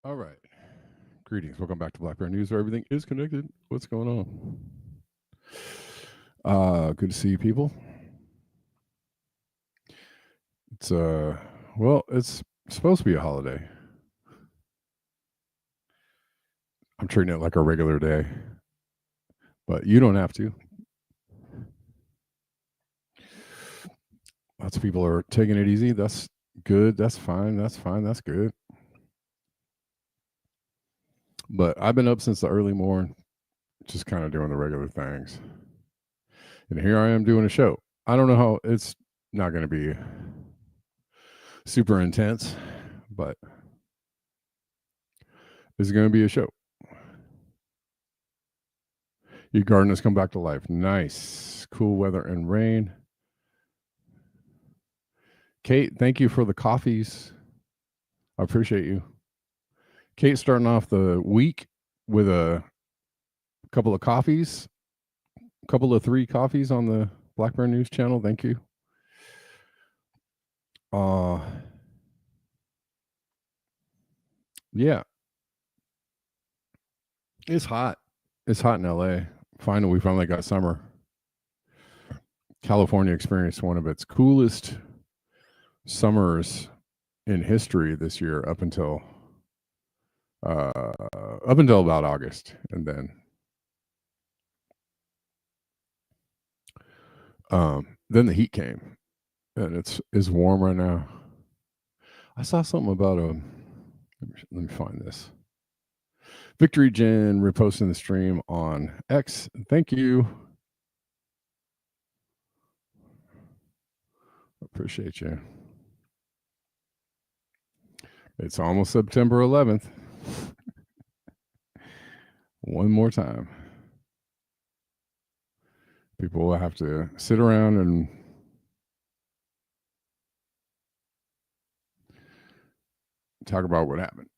All right. Greetings. Welcome back to Black Bear News, where everything is connected. What's going on? Good to see you, people. It's well, it's supposed to be a holiday. I'm treating it like a regular day, but you don't have to. Lots of people are taking it easy. That's good. That's fine. That's fine. That's good. But I've been up since the early morning, just kind of doing the regular things. And here I am doing a show. I don't know how it's not going to be super intense, but it's going to be a show. Your garden has come back to life. Nice. Cool weather and rain. Kate, thank you for the coffees. I appreciate you. Kate starting off the week with a couple of coffees, a couple of 3 coffees on the Black Bear News channel. Thank you. Yeah. It's hot. It's hot in LA. We finally got summer. California experienced one of its coolest summers in history this year up until about August, and then the heat came, and it's warm right now. I saw something about let me find this. Victory Jen reposting the stream on X. Thank you. Appreciate you. It's almost September 11th. One more time. People will have to sit around and talk about what happened.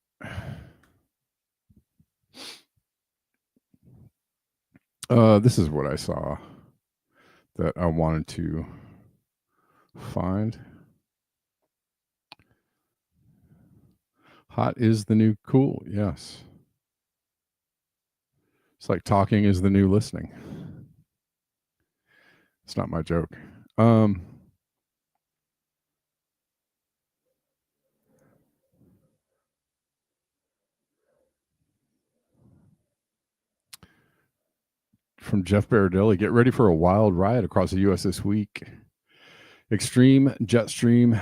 This is what I saw that I wanted to find. Hot is the new cool. Yes. It's like talking is the new listening. It's not my joke. From Jeff Baradilli, get ready for a wild ride across the U.S. this week. Extreme jet stream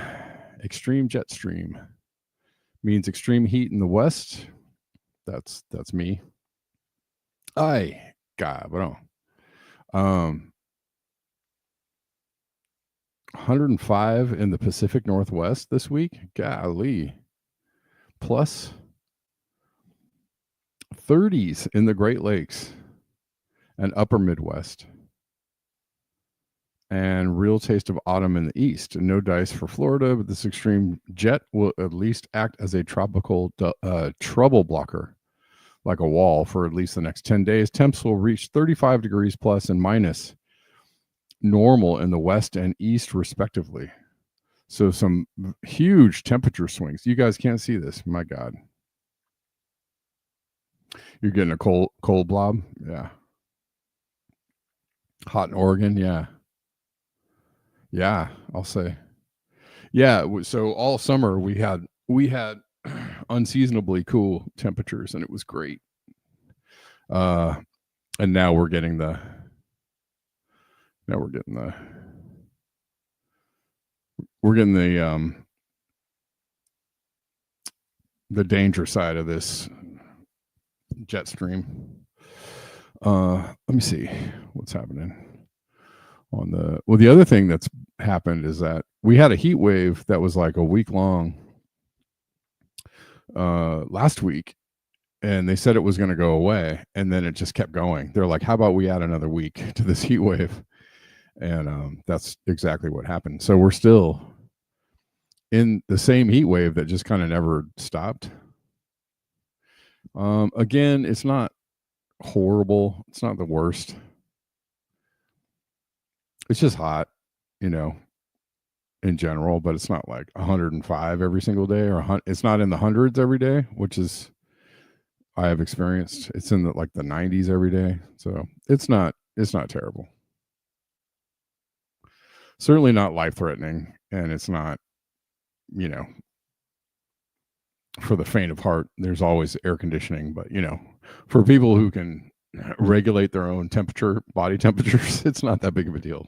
means extreme heat in the west. That's me. Ay, cabrón. 105 in the Pacific Northwest this week. Golly. Plus 30s in the Great Lakes and upper Midwest. And real taste of autumn in the east. No dice for Florida, but this extreme jet will at least act as a tropical trouble blocker, like a wall, for at least the next 10 days. Temps will reach 35 degrees plus and minus normal in the west and east, respectively. So some huge temperature swings. You guys can't see this. My God. You're getting a cold blob? Yeah. Hot in Oregon? Yeah. Yeah, I'll say. Yeah, so all summer we had unseasonably cool temperatures, and it was great. And now we're getting the danger side of this jet stream. Let me see what's happening. The other thing that's happened is that we had a heat wave that was like a week long last week, and they said it was going to go away, and then it just kept going. They're like, how about we add another week to this heat wave? And that's exactly what happened. So we're still in the same heat wave that just kind of never stopped. Again, it's not horrible. It's not the worst. It's just hot, in general, but it's not like 105 every single day, or it's not in the hundreds every day, which is I have experienced. It's in the 90s every day. So it's not terrible. Certainly not life-threatening, and it's not, for the faint of heart. There's always air conditioning, but for people who can regulate their own body temperatures, it's not that big of a deal.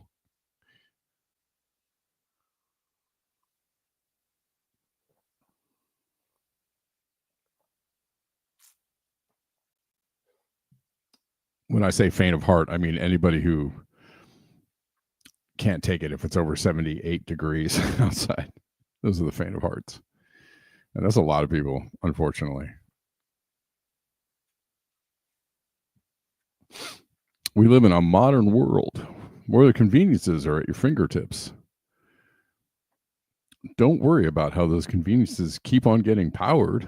When I say faint of heart, I mean anybody who can't take it if it's over 78 degrees outside. Those are the faint of hearts. And that's a lot of people, unfortunately. We live in a modern world where the conveniences are at your fingertips. Don't worry about how those conveniences keep on getting powered,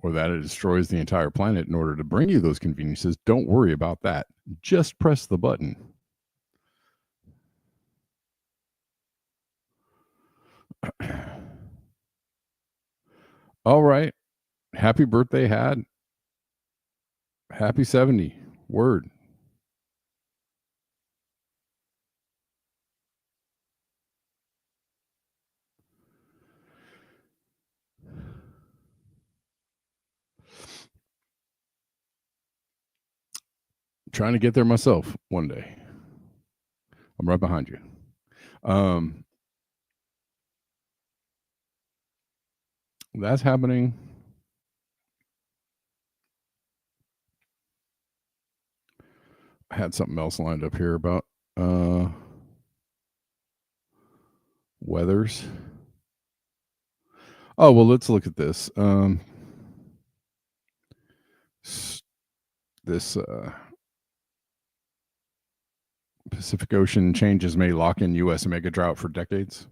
or that it destroys the entire planet in order to bring you those conveniences. Don't worry about that. Just press the button. All right. Happy birthday, Had. Happy 70. Word. Trying to get there myself one day. I'm right behind you. That's happening. I had something else lined up here about weathers. Oh, well, let's look at this. This Pacific Ocean changes may lock in U.S. megadrought for decades.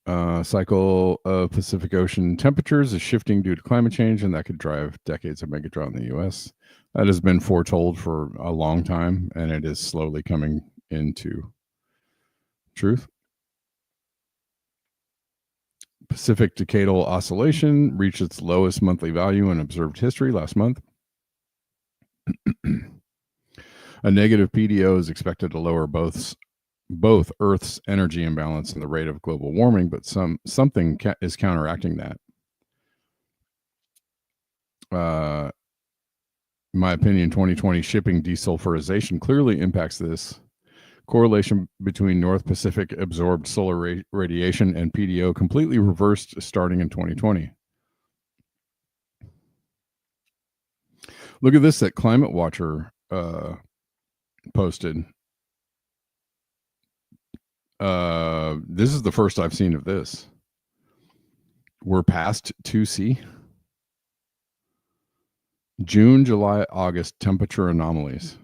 Cycle of Pacific Ocean temperatures is shifting due to climate change, and that could drive decades of megadrought in the U.S. That has been foretold for a long time, and it is slowly coming into truth. Pacific Decadal Oscillation reached its lowest monthly value in observed history last month. A negative PDO is expected to lower both Earth's energy imbalance and the rate of global warming, but something is counteracting that. In my opinion, 2020 shipping desulfurization clearly impacts this. Correlation between North Pacific absorbed solar radiation and PDO completely reversed starting in 2020. Look at this that Climate Watcher posted. This is the first I've seen of this. We're past 2C. June, July, August temperature anomalies.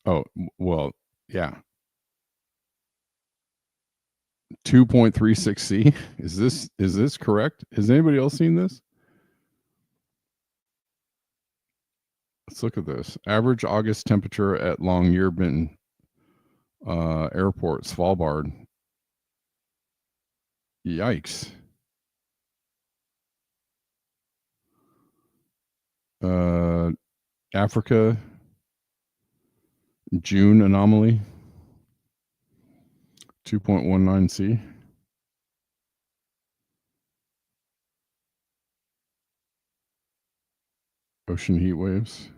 Oh, well, yeah. 2.36C. Is this correct? Has anybody else seen this? Let's look at this. Average August temperature at Longyearbyen Airport, Svalbard. Yikes. Africa, June anomaly, 2.19C. Ocean heat waves.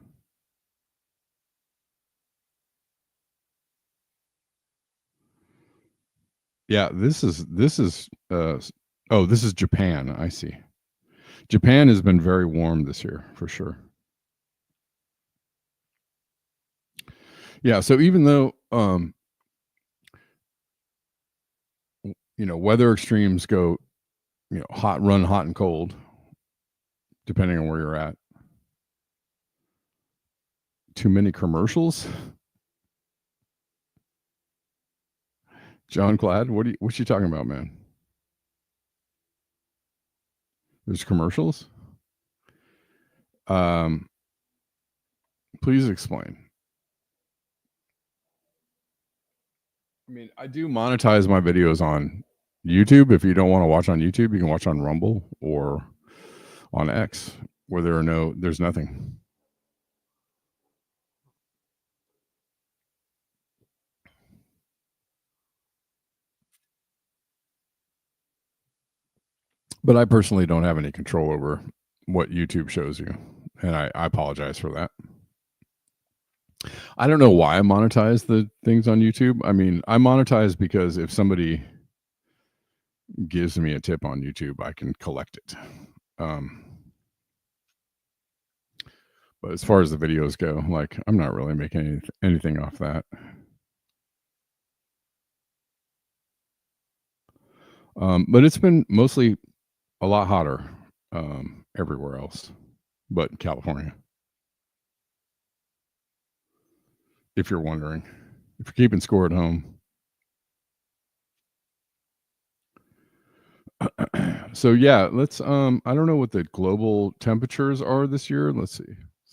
Yeah, this is this is Japan. I see. Japan has been very warm this year for sure. Yeah, so even though weather extremes go, hot and cold, depending on where you're at. Too many commercials. John Glad, what you talking about, man? There's commercials. Please explain. I mean, I do monetize my videos on YouTube. If you don't want to watch on YouTube, you can watch on Rumble or on X, where there's nothing. But I personally don't have any control over what YouTube shows you, and I apologize for that. I don't know why I monetize the things on YouTube. I mean, I monetize because if somebody gives me a tip on YouTube, I can collect it. But as far as the videos go, like, I'm not really making anything off that. But it's been mostly a lot hotter everywhere else but California. If you're wondering, if you're keeping score at home. So yeah, let's I don't know what the global temperatures are this year. Let's see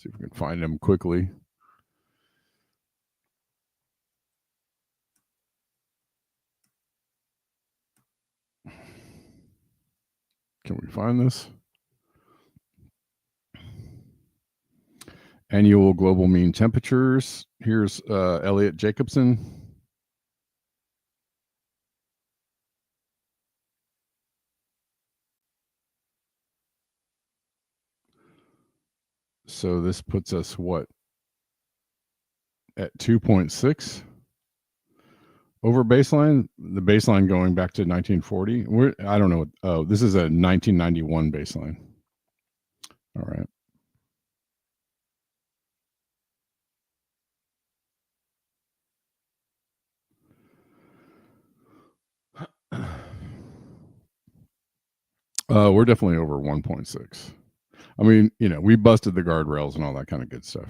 if we can find them quickly. Can we find this? Annual global mean temperatures. Here's Elliot Jacobson. So this puts us what? at 2.6 over baseline. The baseline going back to 1940. I don't know. Oh, this is a 1991 baseline. All right. We're definitely over 1.6. I mean, we busted the guardrails and all that kind of good stuff.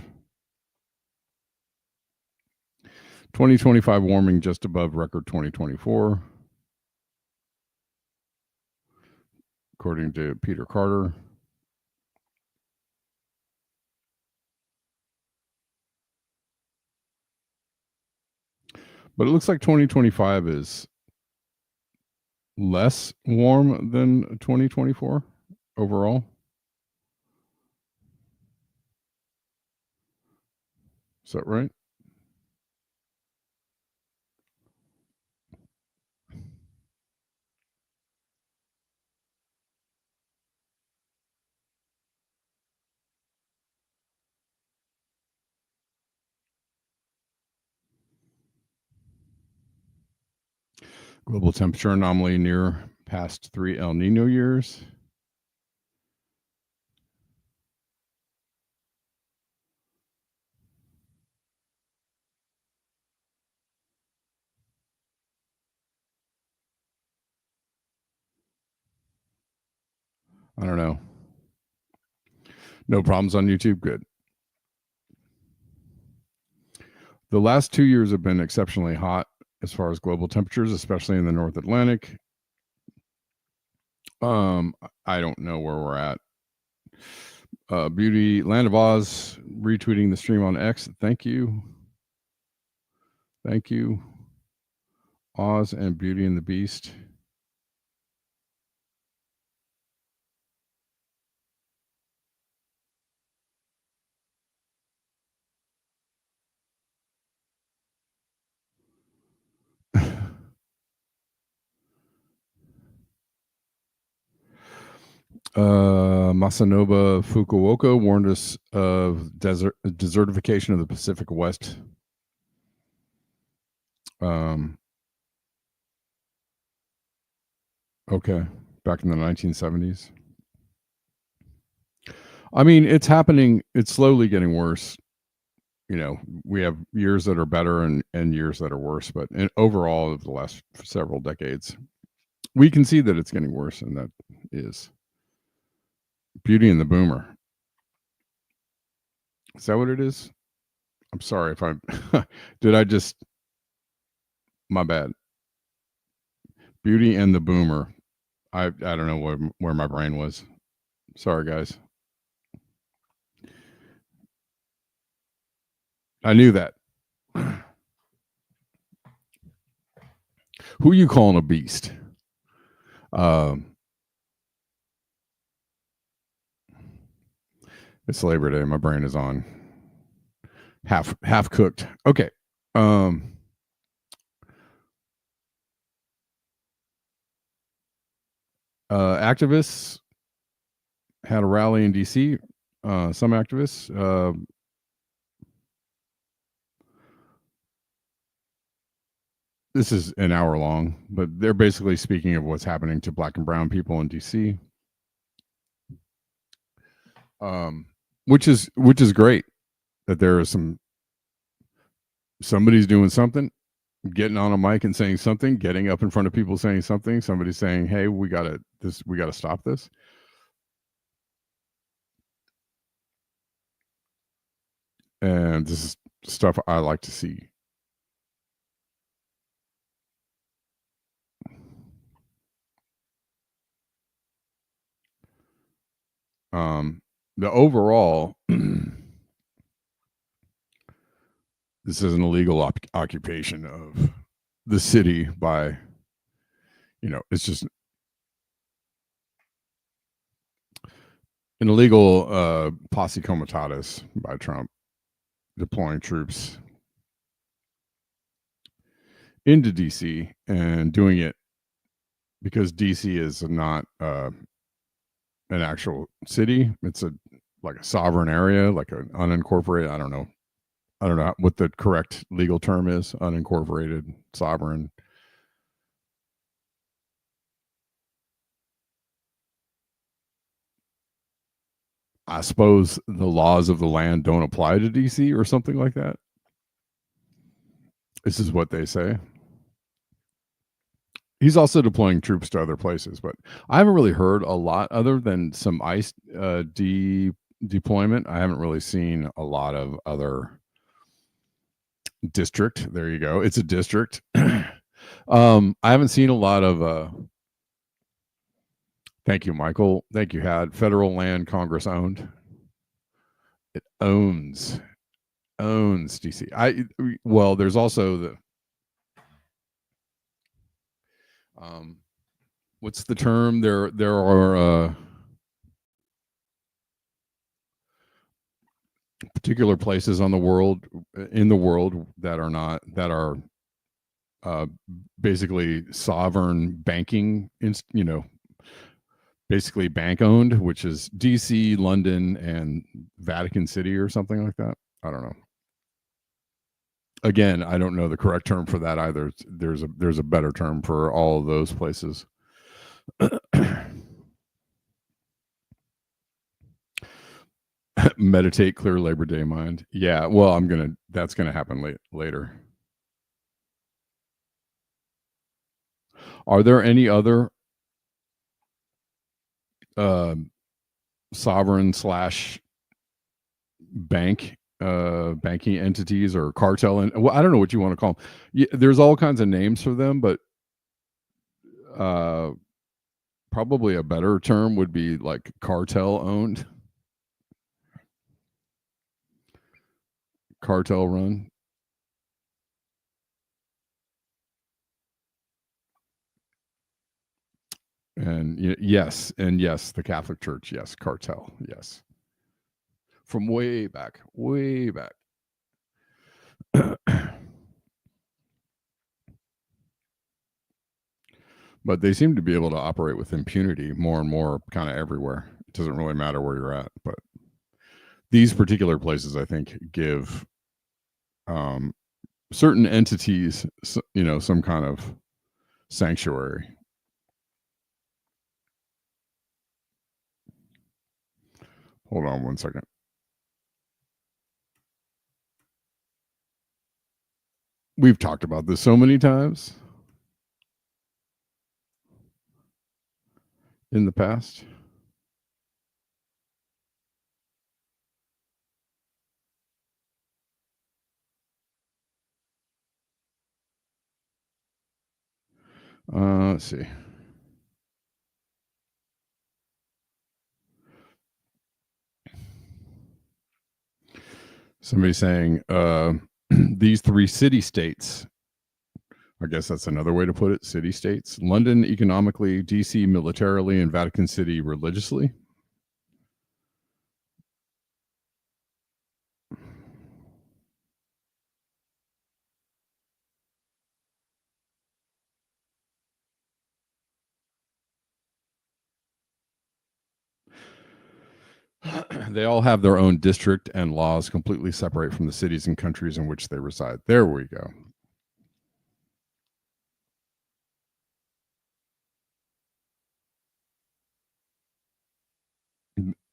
2025 warming just above record 2024, according to Peter Carter. But it looks like 2025 is less warm than 2024 overall. Is that right? Global temperature anomaly near past 3 El Nino years. I don't know. No problems on YouTube. Good. The last 2 years have been exceptionally hot as far as global temperatures, especially in the North Atlantic. I don't know where we're at. Beauty Land of Oz retweeting the stream on X. Thank you. Thank you. Oz and Beauty and the Beast. Masanobu Fukuoka warned us of desertification of the Pacific West. Okay, back in the 1970s. I mean, it's happening. It's slowly getting worse. We have years that are better and years that are worse, but overall, of the last several decades, we can see that it's getting worse, and that is Beauty and the Boomer. Is that what it is? I'm sorry if I'm. Did I just? My bad. Beauty and the Boomer. I don't know where my brain was. Sorry, guys. I knew that. Who you calling a beast? It's Labor Day. My brain is on half cooked. Okay. Activists had a rally in DC. Some activists. This is an hour long, but they're basically speaking of what's happening to Black and brown people in DC. Which is great that there is somebody's doing something, getting on a mic and saying something, getting up in front of people saying something, somebody saying, hey, we gotta stop this. And this is stuff I like to see. The overall, this is an illegal occupation of the city by, it's just an illegal posse comitatus by Trump deploying troops into DC and doing it because DC is not an actual city. It's like a sovereign area, like an unincorporated, I don't know, I don't know what the correct legal term is. Unincorporated sovereign. I suppose the laws of the land don't apply to DC or something like that. This is what they say. He's also deploying troops to other places, but I haven't really heard a lot other than some ICE deployment. I haven't really seen a lot of other district. There you go. It's a district. I haven't seen a lot of thank you, Michael. Thank you, Had. Federal land Congress owned. It owns DC. Well, there's also the what's the term? There are particular places in the world that are basically sovereign banking, basically bank owned, which is DC, London, and Vatican City or something like that. I don't know. Again, I don't know the correct term for that either. There's a better term for all of those places. Meditate, clear Labor Day mind. Yeah, well, that's gonna happen later. Are there any other sovereign / banking entities or cartel, and well, I don't know what you want to call them. Yeah, there's all kinds of names for them, but probably a better term would be like cartel owned, cartel run. And yes, the Catholic Church, yes, cartel, yes, from way back. But they seem to be able to operate with impunity more and more, kind of everywhere. It doesn't really matter where you're at, but these particular places, I think, give certain entities, some kind of sanctuary. Hold on one second. We've talked about this so many times in the past. Let's see. Somebody saying these 3 city states. I guess that's another way to put it. City states: London economically, DC militarily, and Vatican City religiously. They all have their own district and laws completely separate from the cities and countries in which they reside. There we go.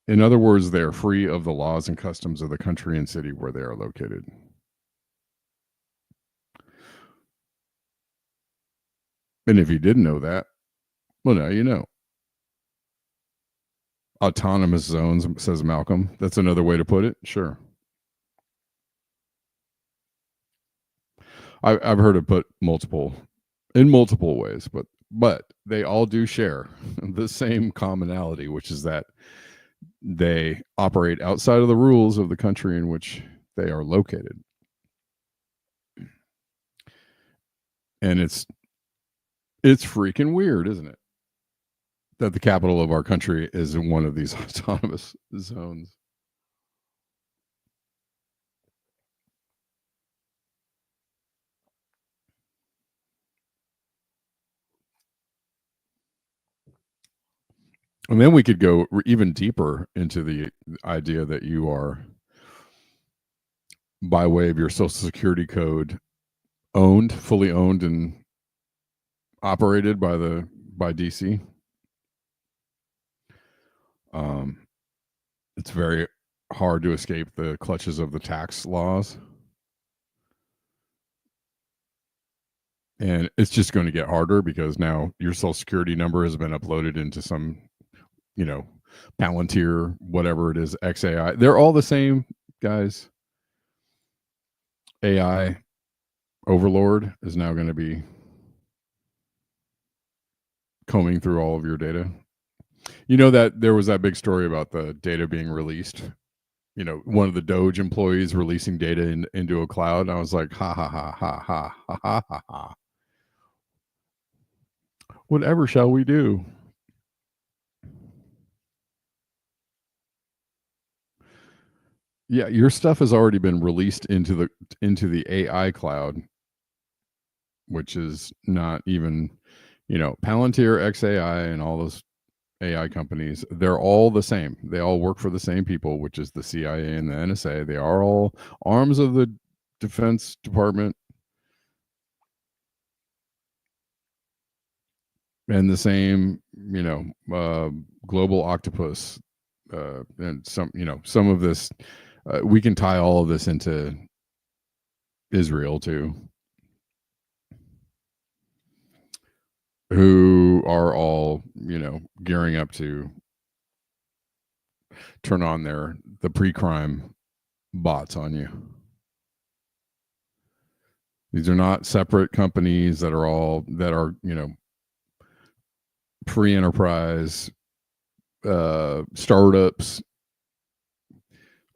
In other words, they are free of the laws and customs of the country and city where they are located. And if you didn't know that, well, now you know. Autonomous zones, says Malcolm. That's another way to put it. Sure. I've heard it put in multiple ways, but they all do share the same commonality, which is that they operate outside of the rules of the country in which they are located. And it's freaking weird, isn't it? That the capital of our country is in one of these autonomous zones. And then we could go even deeper into the idea that you are by way of your social security code, fully owned and operated by DC. It's very hard to escape the clutches of the tax laws. And it's just going to get harder because now your social security number has been uploaded into some, Palantir, whatever it is, XAI. They're all the same, guys. AI overlord is now going to be combing through all of your data. You know that there was that big story about the data being released. One of the Doge employees releasing data into a cloud. And I was like, ha ha ha ha ha ha ha ha ha. Whatever shall we do? Yeah, your stuff has already been released into the AI cloud, which is not even, Palantir, XAI, and all those AI companies. They're all the same. They all work for the same people, which is the CIA and the NSA. They are all arms of the Defense Department. And the same, global octopus, and some of this, we can tie all of this into Israel too, who are all, gearing up to turn on the pre-crime bots on you. These are not separate companies that are pre-enterprise startups,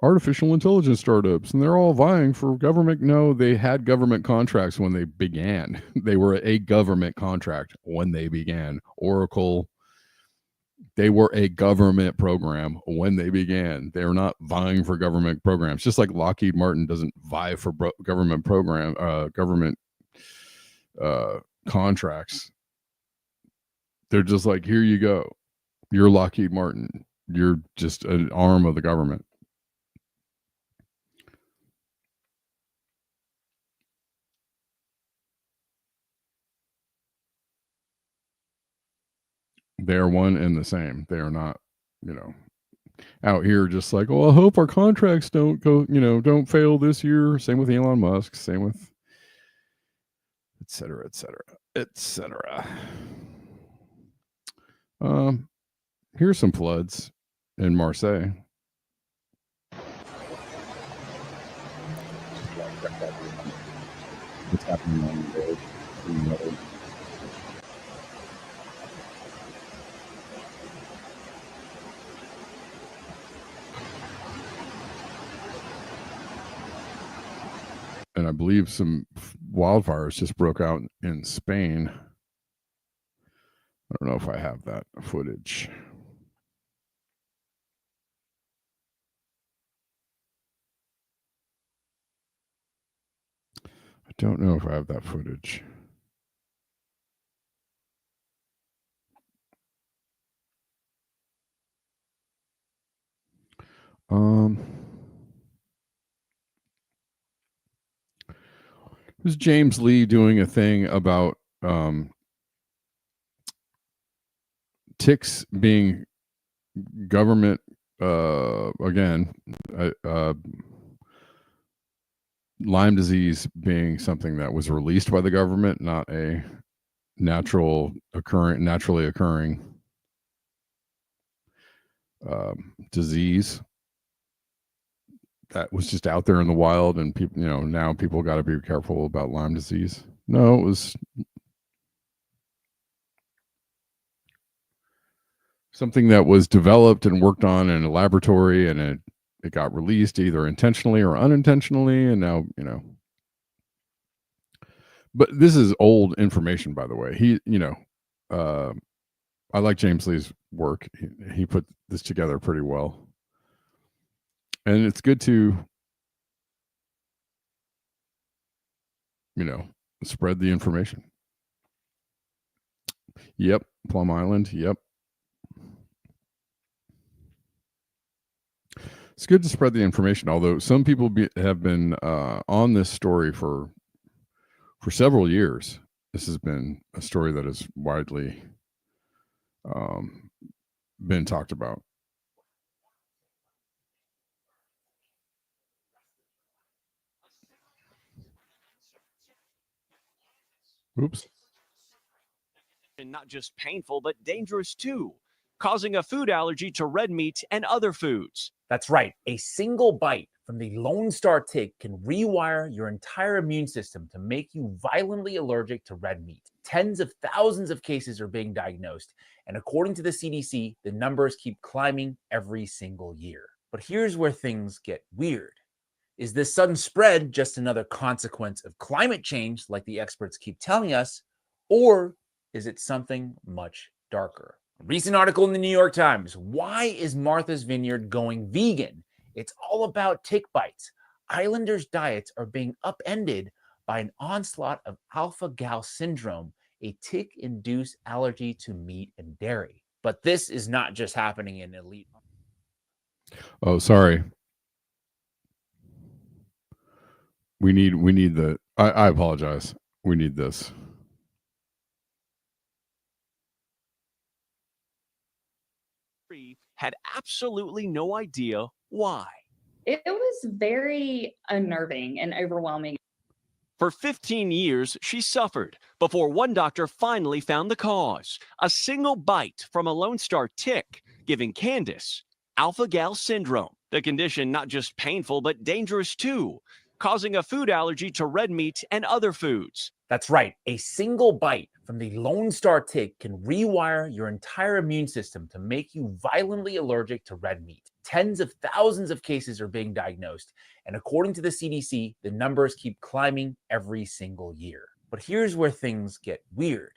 artificial intelligence startups, and they're all vying for government. No, they had government contracts when they began. They were a government contract when they began. Oracle, they were a government program when they began. They're not vying for government programs. Just like Lockheed Martin doesn't vie for government contracts. They're just like, here you go. You're Lockheed Martin. You're just an arm of the government. They're one and the same. They are not, out here just like, oh, I hope our contracts don't go, don't fail this year. Same with Elon Musk. Same with et cetera, et cetera, et cetera. Here's some floods in Marseille. What's happening on the road? And I believe some wildfires just broke out in Spain. I don't know if I have that footage. I don't know if I have that footage. This is James Lee doing a thing about ticks being government, again, Lyme disease being something that was released by the government, not a naturally occurring disease that was just out there in the wild, and people, now people got to be careful about Lyme disease. No, it was something that was developed and worked on in a laboratory, and it got released either intentionally or unintentionally, and now, but this is old information, by the way. I like James Lee's work. He put this together pretty well. And it's good to, spread the information. Yep. Plum Island. Yep. It's good to spread the information, although some people have been on this story for several years. This has been a story that is widely been talked about. Oops. And not just painful, but dangerous too, causing a food allergy to red meat and other foods. That's right. A single bite from the Lone Star tick can rewire your entire immune system to make you violently allergic to red meat. Tens of thousands of cases are being diagnosed, and according to the CDC, the numbers keep climbing every single year. But here's where things get weird. Is this sudden spread just another consequence of climate change, like the experts keep telling us, or is it something much darker? A recent article in the New York Times: why is Martha's Vineyard going vegan? It's all about tick bites. Islanders' diets are being upended by an onslaught of alpha-gal syndrome, a tick-induced allergy to meat and dairy. But this is not just happening in elite. Oh, sorry. We need the. I apologize. We need this. Had absolutely no idea why. It was very unnerving and overwhelming. For 15 years, she suffered before one doctor finally found the cause: a single bite from a Lone Star tick, giving Candace alpha-gal syndrome. The condition not just painful, but dangerous too, causing a food allergy to red meat and other foods. That's right. A single bite from the Lone Star tick can rewire your entire immune system to make you violently allergic to red meat. Tens of thousands of cases are being diagnosed, and according to the CDC, the numbers keep climbing every single year. But here's where things get weird.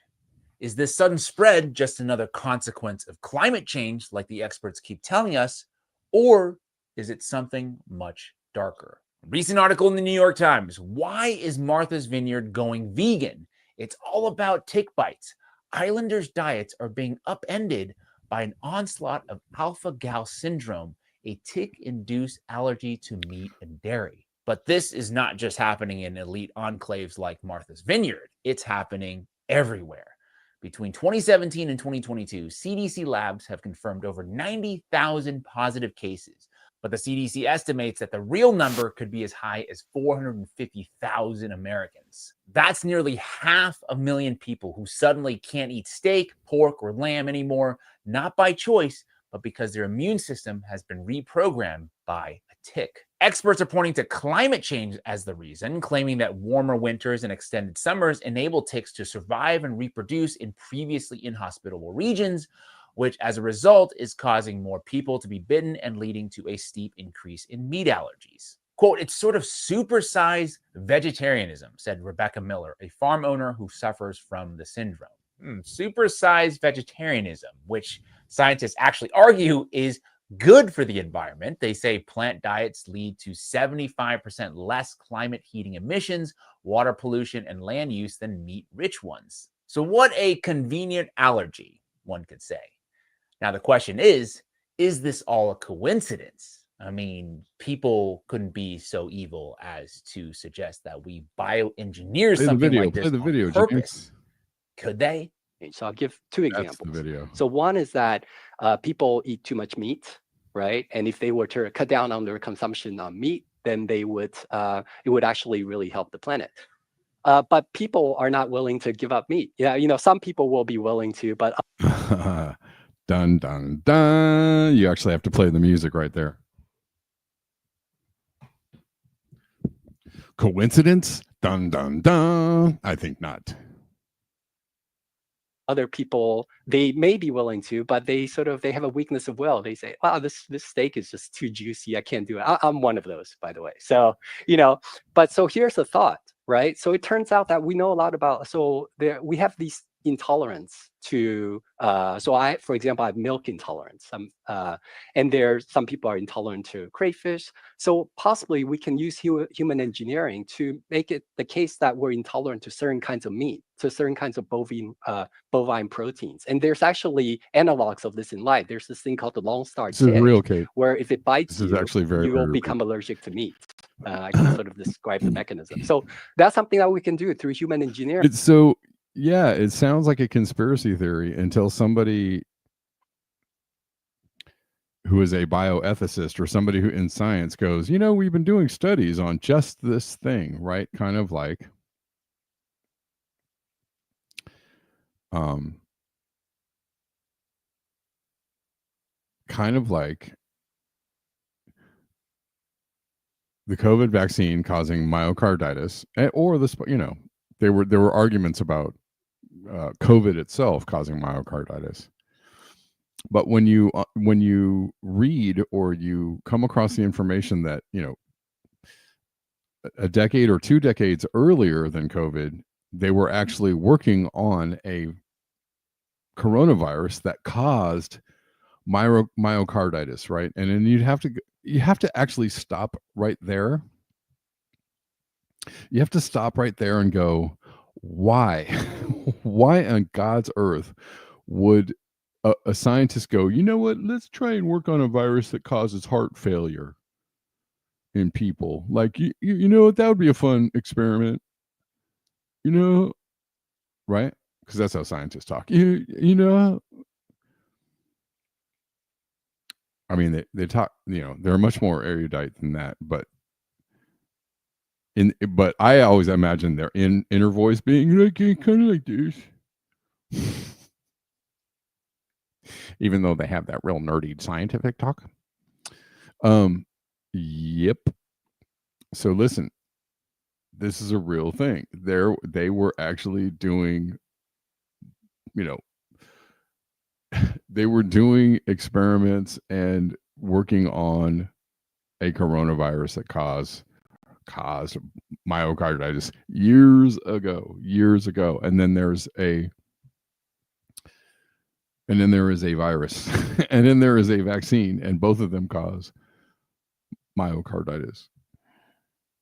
Is this sudden spread just another consequence of climate change, like the experts keep telling us, or is it something much darker? Recent article in the New York Times: why is Martha's Vineyard going vegan? It's all about tick bites. Islanders' diets are being upended by an onslaught of alpha-gal syndrome, a tick-induced allergy to meat and dairy. But this is not just happening in elite enclaves like Martha's Vineyard. It's happening everywhere. Between 2017 and 2022, CDC labs have confirmed over 90,000 positive cases. But the CDC estimates that the real number could be as high as 450,000 Americans. That's nearly 500,000 people who suddenly can't eat steak, pork, or lamb anymore, not by choice, but because their immune system has been reprogrammed by a tick. Experts are pointing to climate change as the reason, claiming that warmer winters and extended summers enable ticks to survive and reproduce in previously inhospitable regions, which as a result is causing more people to be bitten and leading to a steep increase in meat allergies. Quote, it's sort of supersized vegetarianism, said Rebecca Miller, a farm owner who suffers from the syndrome. Supersized vegetarianism, which scientists actually argue is good for the environment. They say plant diets lead to 75% less climate heating emissions, water pollution, and land use than meat-rich ones. So what a convenient allergy, one could say. Now, the question is this all a coincidence? I mean, people couldn't be so evil as to suggest that we bioengineer something like this on purpose. Could they? So I'll give two examples. That's the video. So one is that people eat too much meat, right? And if they were to cut down on their consumption on meat, then they would it would actually really help the planet. But people are not willing to give up meat. Yeah, you know, some people will be willing to, but dun dun dun. You actually have to play the music right there. Coincidence? Dun dun dun. I think not. Other people, they may be willing to, but they have a weakness of will. They say, wow, this steak is just too juicy. I can't do it. I'm one of those, by the way. So, you know, but so here's the thought, right? So it turns out that we know a lot about, we have these intolerance to, so I, for example, I have milk intolerance. And some people are intolerant to crayfish. So possibly we can use human engineering to make it the case that we're intolerant to certain kinds of meat, to certain kinds of bovine proteins. And there's actually analogs of this in life. There's this thing called the Lone Star This is tick, real, Kate. where if it bites This is you, actually very, you will very become allergic to meat. I can sort of describe the mechanism. So that's something that we can do through human engineering. It's so, yeah, it sounds like a conspiracy theory until somebody who is a bioethicist or somebody who in science goes, you know, we've been doing studies on just this thing, right? Kind of like the COVID vaccine causing myocarditis, or there were arguments about COVID itself causing myocarditis. But when you read or you come across the information that, a decade or 2 decades earlier than COVID, they were actually working on a coronavirus that caused myocarditis, right? And then you have to actually stop right there. You have to stop right there and go, why? Why on God's earth would a scientist go, you know what, let's try and work on a virus that causes heart failure in people? Like, you know what, that would be a fun experiment, right? Because that's how scientists talk. You know, I mean, they talk, they're much more erudite than that, but I always imagine their inner voice being like kind of like this. Even though they have that real nerdy scientific talk. Yep. So listen, this is a real thing. They were actually doing, they were doing experiments and working on a coronavirus that caused myocarditis years ago. And then there is a virus, and then there is a vaccine, and both of them cause myocarditis.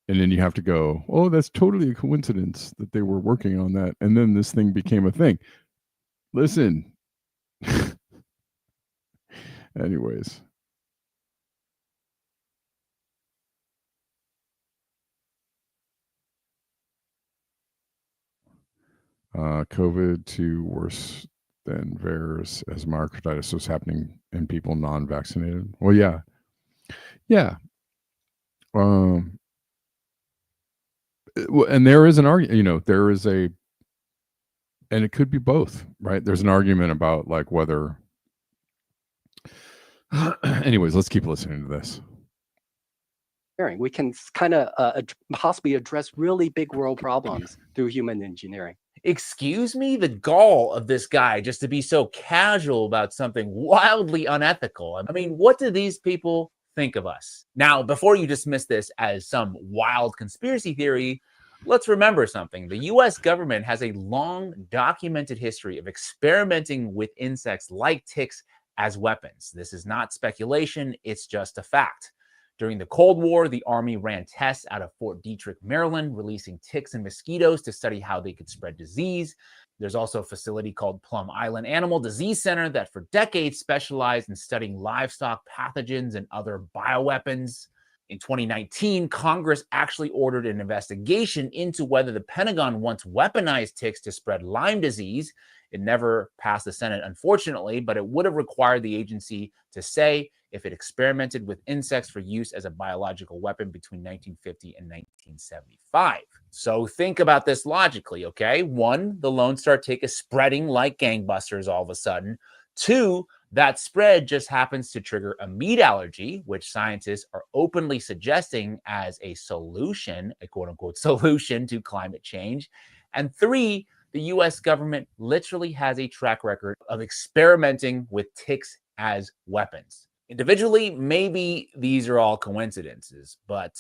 And then you have to go, oh, that's totally a coincidence that they were working on that, and then this thing became a thing. Listen. Anyways. COVID to worse than VAERS as myocarditis was happening in people non-vaccinated. Well, yeah. And there is an argument, and it could be both, right? There's an argument about like whether. Anyways, let's keep listening to this. We can kind of possibly address really big world problems through human engineering. Excuse me, the gall of this guy just to be so casual about something wildly unethical. I mean, what do these people think of us? Now, before you dismiss this as some wild conspiracy theory, let's remember something. The US government has a long documented history of experimenting with insects like ticks as weapons. This is not speculation, it's just a fact. During the Cold War, the Army ran tests out of Fort Detrick, Maryland, releasing ticks and mosquitoes to study how they could spread disease. There's also a facility called Plum Island Animal Disease Center that for decades specialized in studying livestock pathogens and other bioweapons. In 2019, Congress actually ordered an investigation into whether the Pentagon once weaponized ticks to spread Lyme disease. It never passed the Senate, unfortunately, but it would have required the agency to say if it experimented with insects for use as a biological weapon between 1950 and 1975. So think about this logically, okay? 1, the Lone Star tick is spreading like gangbusters all of a sudden. 2, that spread just happens to trigger a meat allergy, which scientists are openly suggesting as a solution, a quote-unquote solution to climate change. And 3, the US government literally has a track record of experimenting with ticks as weapons. Individually, maybe these are all coincidences, but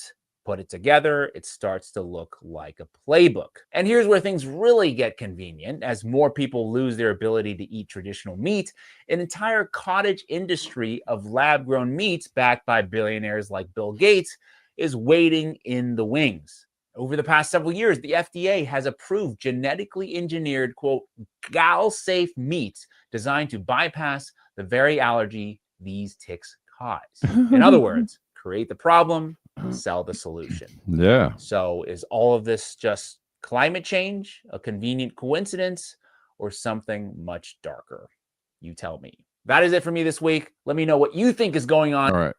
Put it together, it starts to look like a playbook. And here's where things really get convenient. As more people lose their ability to eat traditional meat, an entire cottage industry of lab-grown meats backed by billionaires like Bill Gates is waiting in the wings. Over the past several years, the FDA has approved genetically engineered, quote, gal-safe meats designed to bypass the very allergy these ticks cause. In other words, create the problem, sell the solution. Yeah. So is all of this just climate change, a convenient coincidence, or something much darker? You tell me. That is it for me this week. Let me know what you think is going on. All right.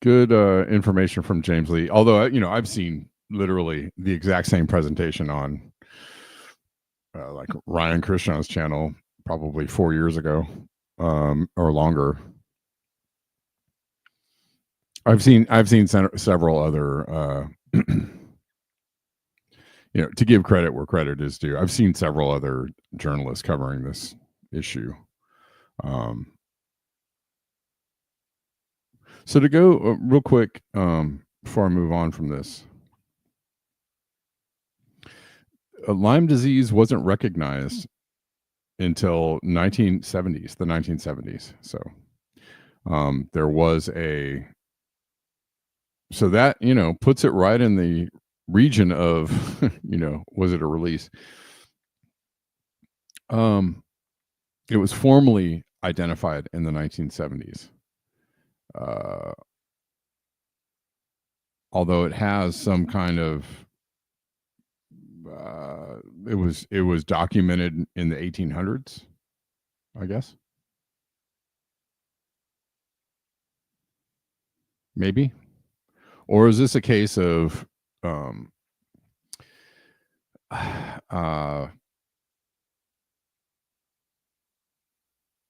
Good information from James Lee. Although, I've seen literally the exact same presentation on like Ryan Krishna's channel probably 4 years ago or longer. I've seen several other to give credit where credit is due. I've seen several other journalists covering this issue. So to go real quick before I move on from this, Lyme disease wasn't recognized until the 1970s. So there was so that, puts it right in the region of, was it a release? It was formally identified in the 1970s. Although it has some kind of, it was documented in the 1800s, I guess. Maybe. Or is this a case of I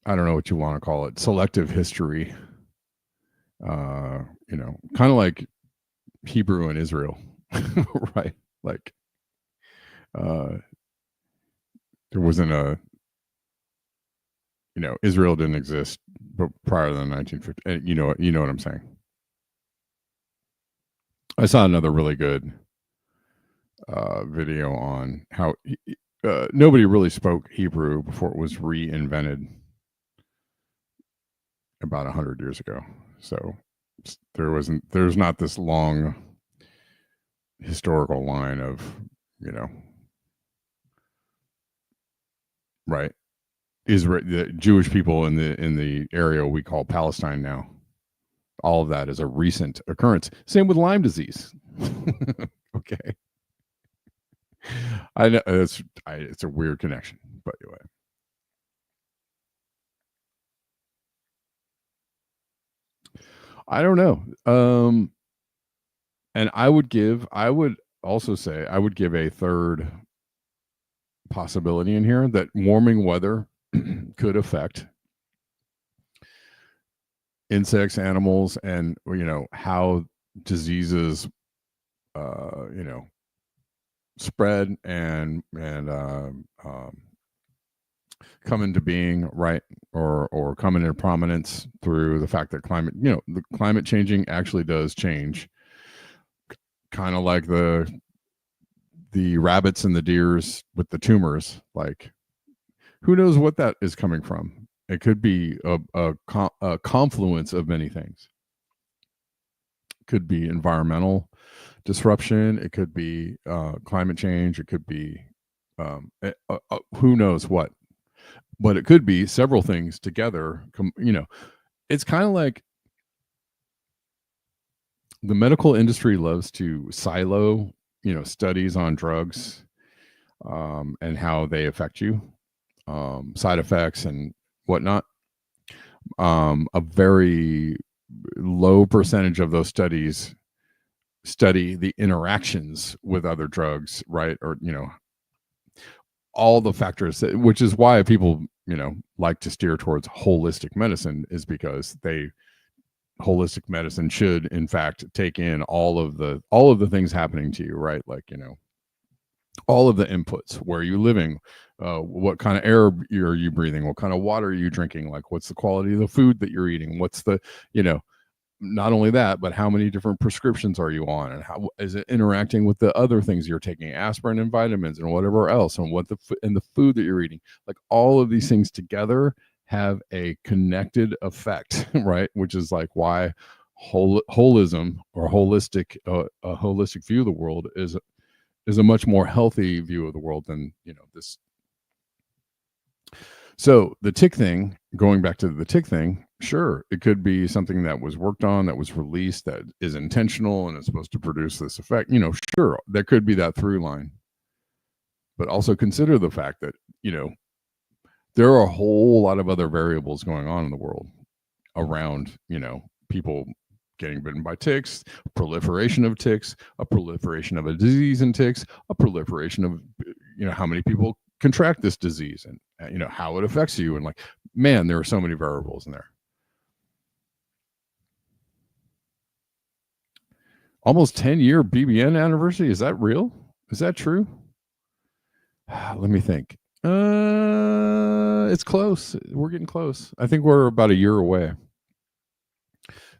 don't know what you want to call it, selective history, kind of like Hebrew and Israel, right? Like there wasn't Israel didn't exist prior to the 1950s. You know what I'm saying. I saw another really good video on how nobody really spoke Hebrew before it was reinvented about 100 years ago. So there's not this long historical line of, right, Israel, the Jewish people in the area we call Palestine now. All of that is a recent occurrence. Same with Lyme disease. Okay. I know it's a weird connection, but anyway. I don't know. And I would also say I would give a third possibility in here that warming weather could affect insects, animals, and how diseases spread and come into being, right, or come into prominence through the fact that the climate changing actually does change, kind of like the rabbits and the deers with the tumors. Like, who knows what that is coming from? It could be a confluence of many things. It could be environmental disruption. It could be climate change. It could be who knows what. But it could be several things together. It's kind of like the medical industry loves to silo, studies on drugs and how they affect you, side effects and whatnot. A very low percentage of those studies study the interactions with other drugs, right? Or, all the factors, which is why people, like to steer towards holistic medicine, is because holistic medicine should in fact take in all of the things happening to you, right? Like, all of the inputs. Where are you living? What kind of air are you breathing? What kind of water are you drinking? Like, what's the quality of the food that you're eating? What's the, not only that, but how many different prescriptions are you on, and how is it interacting with the other things you're taking, aspirin and vitamins and whatever else, and what the food that you're eating. Like all of these things together have a connected effect, right? Which is like why holism or holistic a holistic view of the world is a much more healthy view of the world than this. So the tick thing, going back to the tick thing, sure, it could be something that was worked on, that was released, that is intentional, and it's supposed to produce this effect. Sure, there could be that through line. But also consider the fact that, there are a whole lot of other variables going on in the world around, people getting bitten by ticks, proliferation of ticks, a proliferation of a disease in ticks, a proliferation of, how many people contract this disease, and how it affects you, and like, man, there are so many variables in there. Almost 10-year BBN anniversary. Is that real? Is that true? Let me think. It's close. We're getting close. I think we're about a year away.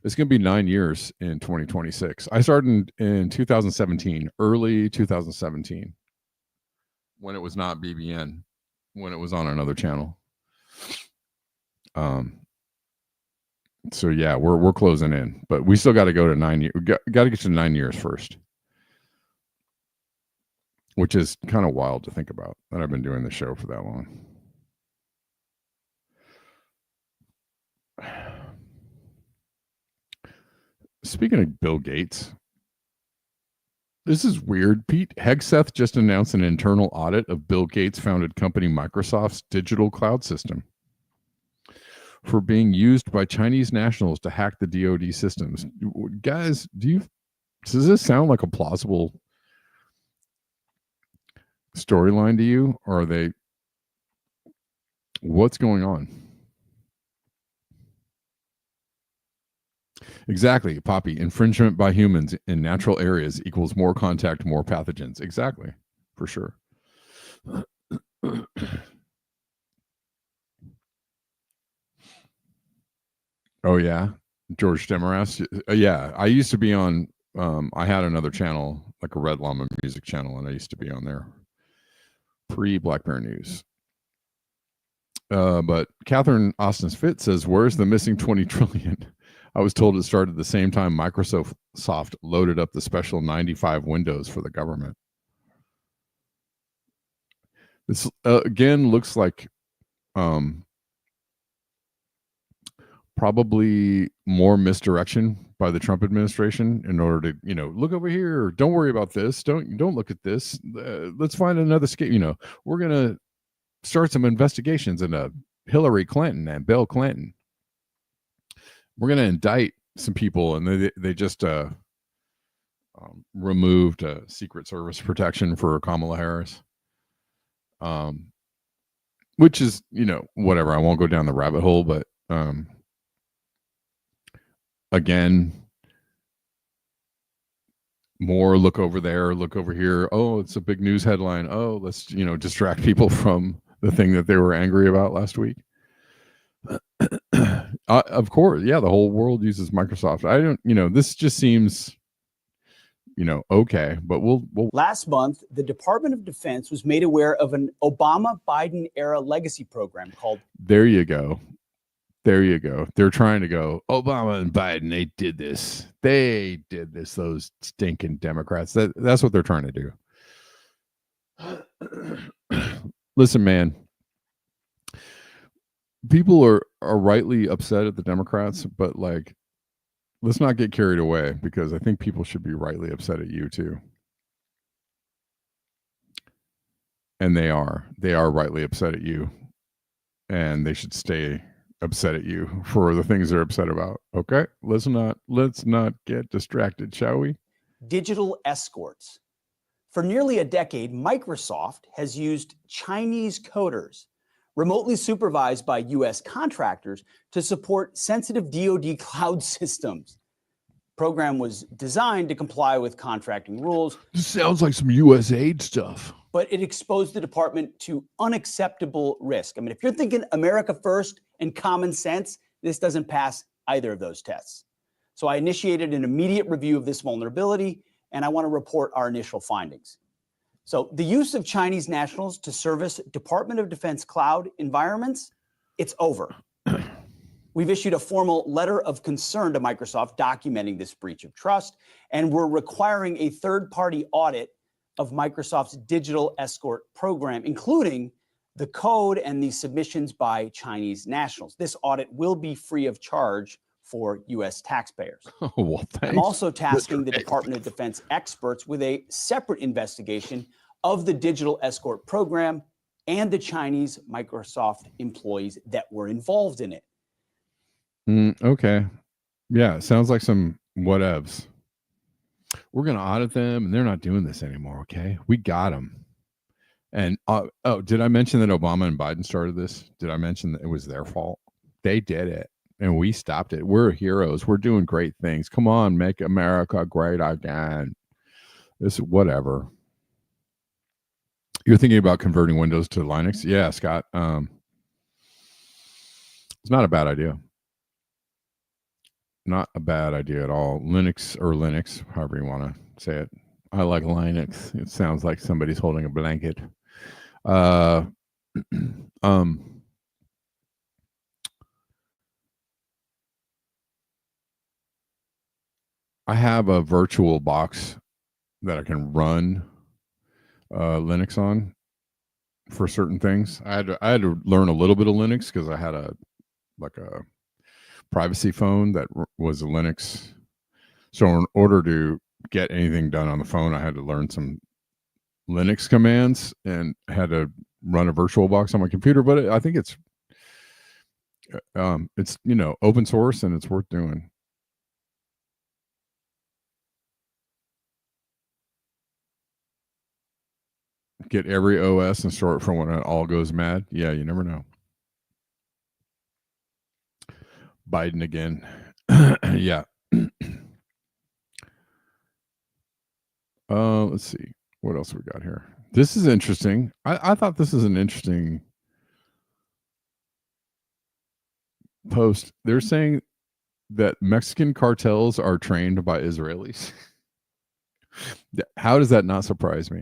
It's going to be 9 years in 2026. I started in 2017, early 2017, when it was not BBN, when it was on another channel. So yeah, we're closing in, but we still got to go to 9 years. We got to get to 9 years first, which is kind of wild to think about, that I've been doing the show for that long. Speaking of Bill Gates, this is weird. Pete Hegseth just announced an internal audit of Bill Gates founded company Microsoft's digital cloud system for being used by Chinese nationals to hack the DoD systems. Guys, does this sound like a plausible storyline to you? Or are they, what's going on? Exactly, Poppy. Infringement by humans in natural areas equals more contact, more pathogens. Exactly, for sure. Oh yeah, George Demarest. Yeah, I used to be on. I had another channel, like a Red Llama Music channel, and I used to be on there pre Black Bear News. But Catherine Austin's Fit says, "Where's the missing 20 trillion?" I was told it started the same time Microsoft loaded up the special 95 Windows for the government. This again looks like probably more misdirection by the Trump administration in order to, look over here. Don't worry about this. Don't look at this. Let's find another escape. We're gonna start some investigations into Hillary Clinton and Bill Clinton. We're going to indict some people, and they just removed Secret Service protection for Kamala Harris, which is, whatever. I won't go down the rabbit hole, but again, more look over there, look over here. Oh, it's a big news headline. Oh, let's, distract people from the thing that they were angry about last week. Of course, yeah, the whole world uses Microsoft. I don't, this just seems, okay, but we'll. Last month, the Department of Defense was made aware of an Obama-Biden era legacy program called. There you go. They're trying to go, Obama and Biden, they did this. Those stinking Democrats. That's what they're trying to do. Listen, man. People are rightly upset at the Democrats, but like, let's not get carried away, because I think people should be rightly upset at you too. And they are rightly upset at you, and they should stay upset at you for the things they're upset about. Okay, let's not get distracted, shall we? Digital escorts. For nearly a decade, Microsoft has used Chinese coders remotely supervised by U.S. contractors to support sensitive DoD cloud systems. Program was designed to comply with contracting rules. This sounds like some U.S. aid stuff. But it exposed the department to unacceptable risk. I mean, if you're thinking America first and common sense, this doesn't pass either of those tests. So I initiated an immediate review of this vulnerability, and I want to report our initial findings. So the use of Chinese nationals to service Department of Defense cloud environments, it's over. We've issued a formal letter of concern to Microsoft documenting this breach of trust, and we're requiring a third-party audit of Microsoft's digital escort program, including the code and the submissions by Chinese nationals. This audit will be free of charge for U.S. taxpayers. Oh, well, thanks. I'm also tasking the Department of Defense experts with a separate investigation of the digital escort program and the Chinese Microsoft employees that were involved in it. Okay. Yeah, sounds like some whatevs. We're going to audit them, and they're not doing this anymore, okay? We got them. And, did I mention that Obama and Biden started this? Did I mention that it was their fault? They did it, and we stopped it. We're heroes. We're doing great things. Come on, make America great again. This whatever. You're thinking about converting Windows to Linux? Yeah, Scott. It's not a bad idea. Not a bad idea at all. Linux, however you want to say it. I like Linux. It sounds like somebody's holding a blanket. I have a virtual box that I can run Linux on for certain things. I had to learn a little bit of Linux because I had a privacy phone that was a Linux. So in order to get anything done on the phone, I had to learn some Linux commands and had to run a virtual box on my computer. But I think it's open source and it's worth doing. Get every OS and store it for when it all goes mad. Yeah, you never know. Biden again. Yeah. Let's see. What else we got here? This is interesting. I thought this is an interesting post. They're saying that Mexican cartels are trained by Israelis. How does that not surprise me?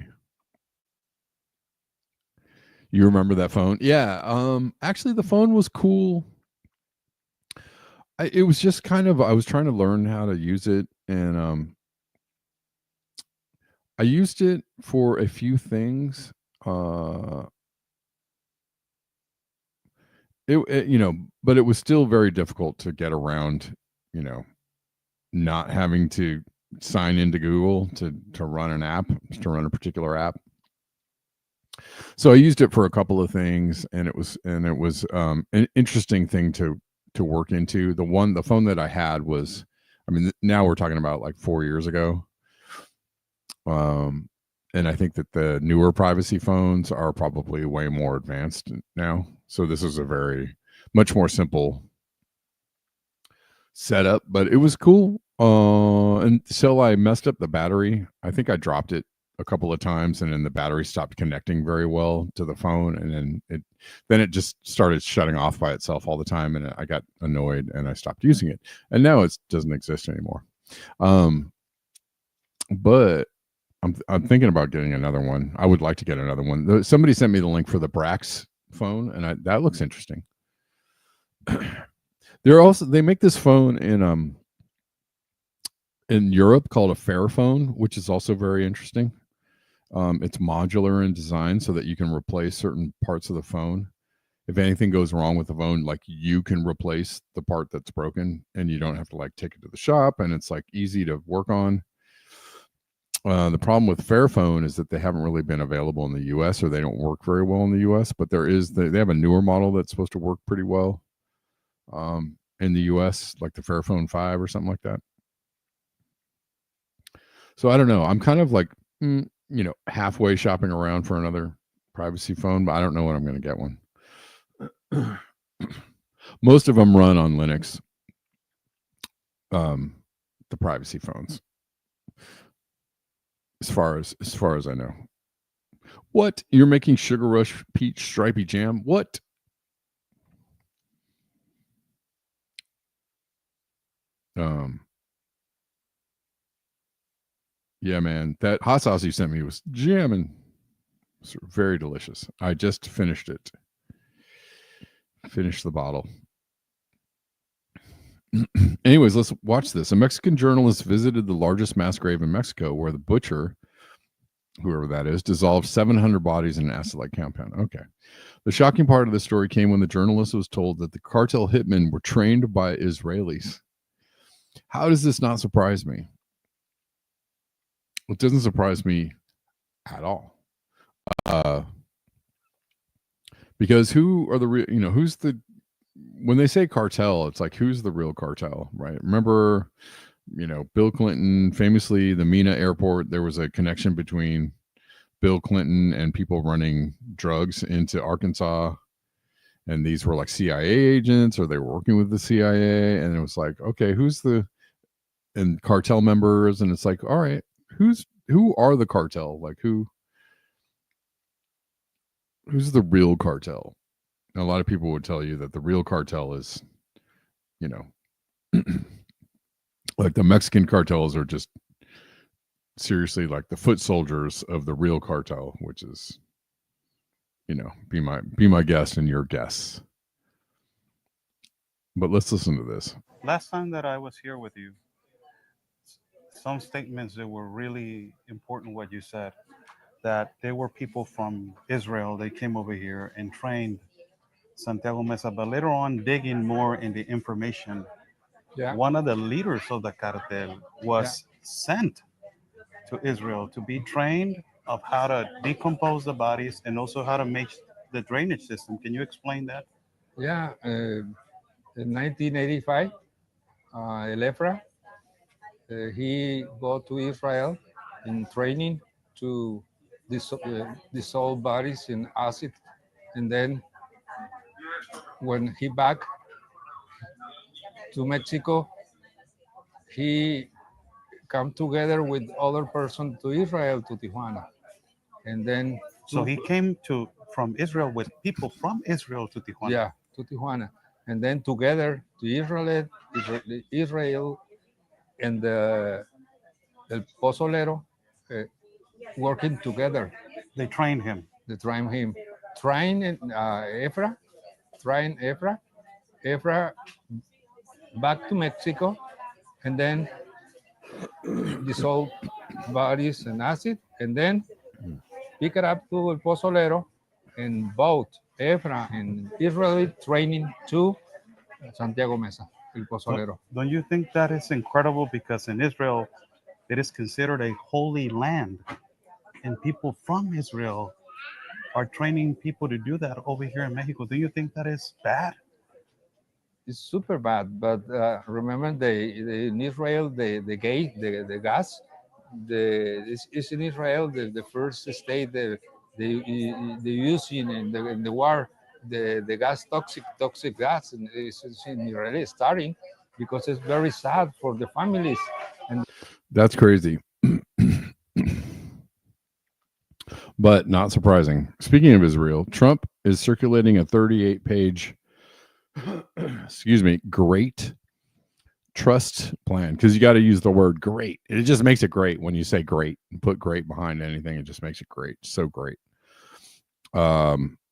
You remember that phone? Yeah. Actually, the phone was cool. It was just kind of, I was trying to learn how to use it, and I used it for a few things. But it was still very difficult to get around, not having to sign into Google to run an app, to run a particular app. So I used it for a couple of things, and it was an interesting thing to work into. The phone that I had was, now we're talking about like 4 years ago. And I think that the newer privacy phones are probably way more advanced now. So this is a much more simple setup, but it was cool. And so I messed up the battery. I think I dropped it a couple of times, and then the battery stopped connecting very well to the phone, and then it just started shutting off by itself all the time, and I got annoyed and I stopped using it, and now it doesn't exist anymore. But I'm thinking about getting another one. I would like to get another one. Somebody sent me the link for the Brax phone, and that looks interesting. They make this phone in Europe called a Fairphone, which is also very interesting. It's modular in design so that you can replace certain parts of the phone. If anything goes wrong with the phone, like, you can replace the part that's broken, and you don't have to take it to the shop, and it's easy to work on. The problem with Fairphone is that they haven't really been available in the US, or they don't work very well in the US, but they have a newer model that's supposed to work pretty well in the US, like the Fairphone 5 or something like that. So I don't know. I'm kind of halfway shopping around for another privacy phone, but I don't know when I'm going to get one. Most of them run on Linux, the privacy phones, as far as I know. What? You're making Sugar Rush Peach Stripey Jam? What? Yeah, man. That hot sauce you sent me was jamming. It's very delicious. I just finished it. Finished the bottle. Anyways, let's watch this. A Mexican journalist visited the largest mass grave in Mexico where the butcher, whoever that is, dissolved 700 bodies in an acid-like compound. Okay. The shocking part of the story came when the journalist was told that the cartel hitmen were trained by Israelis. How does this not surprise me? It doesn't surprise me at all. Because who are the real, who's the, when they say cartel, it's like, who's the real cartel, right? Remember, Bill Clinton, famously, the Mina airport, there was a connection between Bill Clinton and people running drugs into Arkansas. And these were like CIA agents, or they were working with the CIA. And it was like, okay, and cartel members. And it's like, all right, who are the cartel? Like who's the real cartel? And a lot of people would tell you that the real cartel is, like the Mexican cartels are just seriously like the foot soldiers of the real cartel, which is, be my guest and your guess. But let's listen to this. Last time that I was here with you, some statements that were really important, what you said, that there were people from Israel, they came over here and trained Santiago Mesa, but later on, digging more in the information, one of the leaders of the cartel was sent to Israel to be trained of how to decompose the bodies and also how to make the drainage system. Can you explain that? Yeah, in 1985, Elefra, he go to Israel in training to dissolve bodies in acid, and then when he back to Mexico, he come together with other person to Israel, to Tijuana, and then So he came from Israel with people from Israel to Tijuana. Yeah, to Tijuana, and then together to Israel and El Pozolero working together. They trained him. Train Efra, Efra back to Mexico, and then dissolve bodies in acid, and then pick it up to El Pozolero, and both Efra and Israel training to Santiago Mesa, El Pozolero. Don't you think that is incredible? Because in Israel, it is considered a holy land, and people from Israel are training people to do that over here in Mexico. Do you think that is bad? It's super bad, but remember in Israel the gas, it's in Israel the first state they use in the war the gas toxic gas, and it's in Israel starting because it's very sad for the families. And that's crazy. But not surprising. Speaking of Israel, Trump is circulating a 38-page great trust plan, because you got to use the word great. It just makes it great when you say great and put great behind anything. It just makes it great. So great.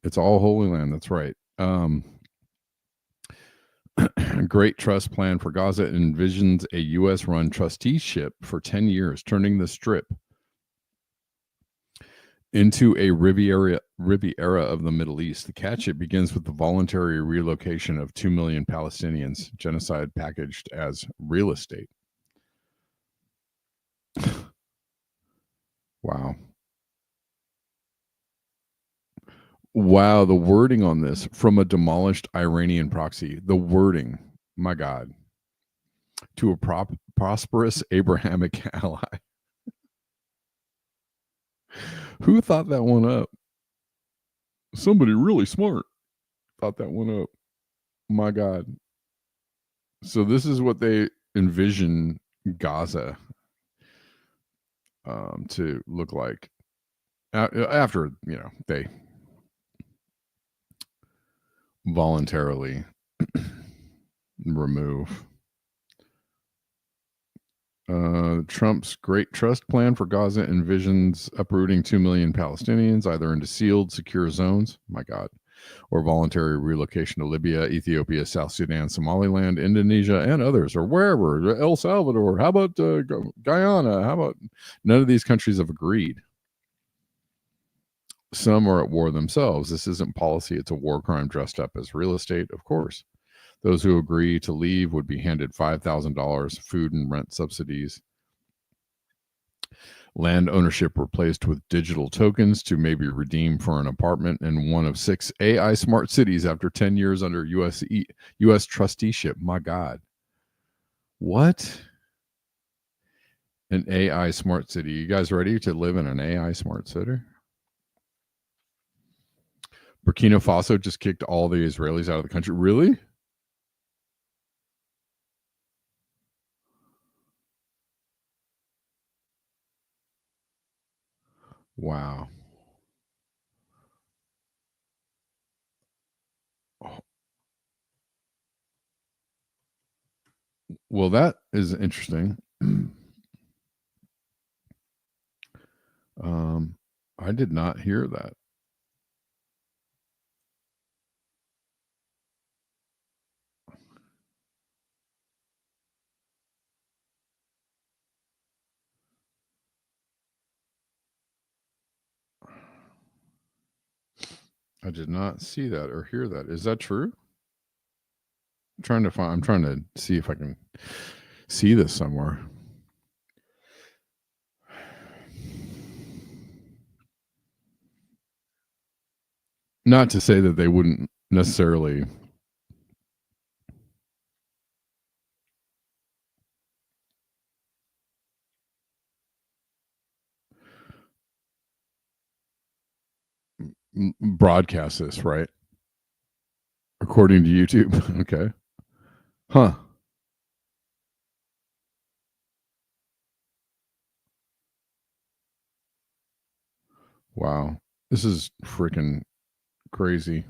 It's all Holy Land. That's right. Great trust plan for Gaza envisions a U.S.-run trusteeship for 10 years, turning the Strip into a Riviera of the Middle East. The catch-up begins with the voluntary relocation of 2 million Palestinians, genocide packaged as real estate. Wow. Wow, the wording on this, from a demolished Iranian proxy. The wording, my God, to a prosperous Abrahamic ally. Who thought that one up? Somebody really smart thought that one up. My God. So this is what they envision Gaza to look like after, they voluntarily remove Trump's Great Trust Plan for Gaza envisions uprooting 2 million Palestinians either into sealed, secure zones, my God, or voluntary relocation to Libya, Ethiopia, South Sudan, Somaliland, Indonesia, and others, or wherever, El Salvador. How about Guyana? How about none of these countries have agreed? Some are at war themselves. This isn't policy. It's a war crime dressed up as real estate, of course. Those who agree to leave would be handed $5,000 food and rent subsidies. Land ownership replaced with digital tokens to maybe redeem for an apartment in one of 6 AI smart cities after 10 years under U.S. trusteeship. My God. What? An AI smart city. You guys ready to live in an AI smart city? Burkina Faso just kicked all the Israelis out of the country. Really? Wow. Well, that is interesting. I did not hear that. I did not see that or hear that. Is that true? I'm trying to see if I can see this somewhere. Not to say that they wouldn't necessarily broadcast this, right? According to YouTube. Okay. Huh. Wow. This is freaking crazy.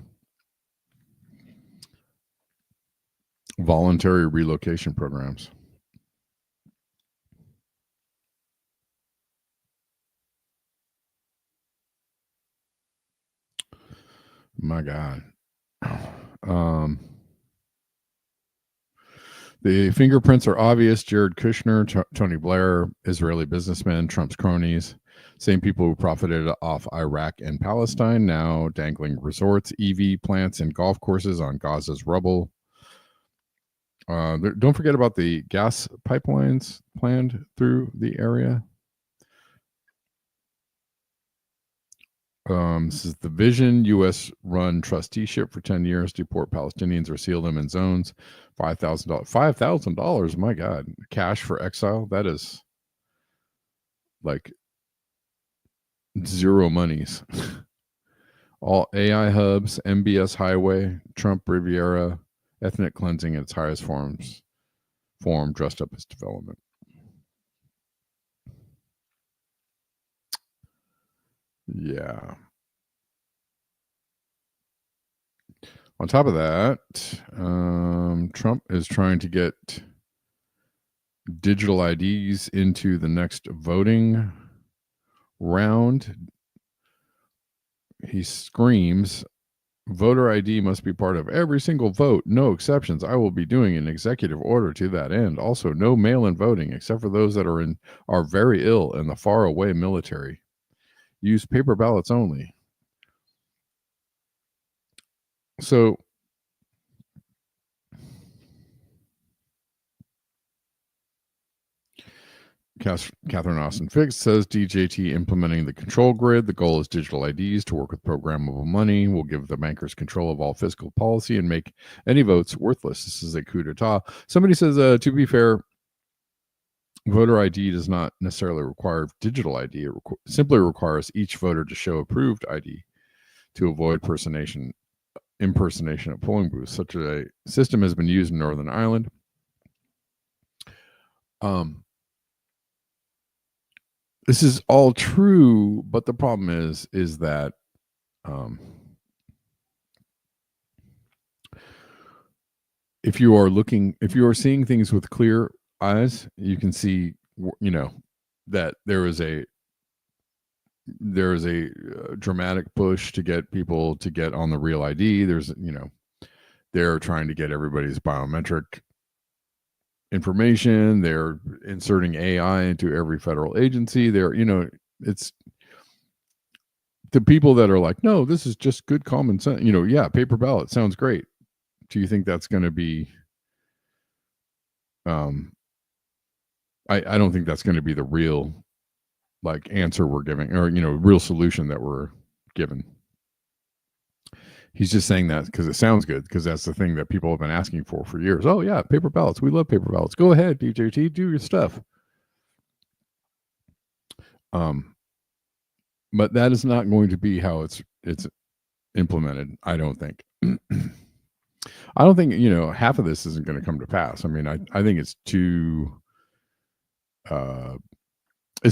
Voluntary relocation programs. My God. The fingerprints are obvious. Jared Kushner, Tony Blair, Israeli businessmen, Trump's cronies, same people who profited off Iraq and Palestine, now dangling resorts, EV plants, and golf courses on Gaza's rubble. Don't forget about the gas pipelines planned through the area. This is the vision. U.S. run trusteeship for 10 years, deport Palestinians or seal them in zones. $5,000. $5,000. My God. Cash for exile. That is like zero monies. All AI hubs, MBS highway, Trump Riviera, ethnic cleansing in its highest form dressed up as development. Yeah. On top of that, Trump is trying to get digital IDs into the next voting round. He screams, voter ID must be part of every single vote, no exceptions. I will be doing an executive order to that end. Also, no mail-in voting except for those that are very ill and the far away military. Use paper ballots only. So Catherine Austin Fix says DJT implementing the control grid. The goal is digital IDs to work with programmable money, will give the bankers control of all fiscal policy and make any votes worthless. This is a coup d'etat. Somebody says, to be fair, voter ID does not necessarily require digital ID. It simply requires each voter to show approved ID to avoid impersonation at polling booths. Such a system has been used in Northern Ireland. This is all true, but the problem is that if you are seeing things with clear eyes, you can see that there is a dramatic push to get people to get on the real ID. They're trying to get everybody's biometric information. They're inserting AI into every federal agency. It's the people that are like, no, this is just good common sense. Yeah, paper ballot sounds great. Do you think that's going to be? I don't think that's going to be the real answer we're giving, or real solution that we're given. He's just saying that because it sounds good, because that's the thing that people have been asking for years. Oh yeah, paper ballots. We love paper ballots. Go ahead, DJT, do your stuff. But that is not going to be how it's implemented, I don't think. I don't think half of this isn't going to come to pass. I mean, I think it's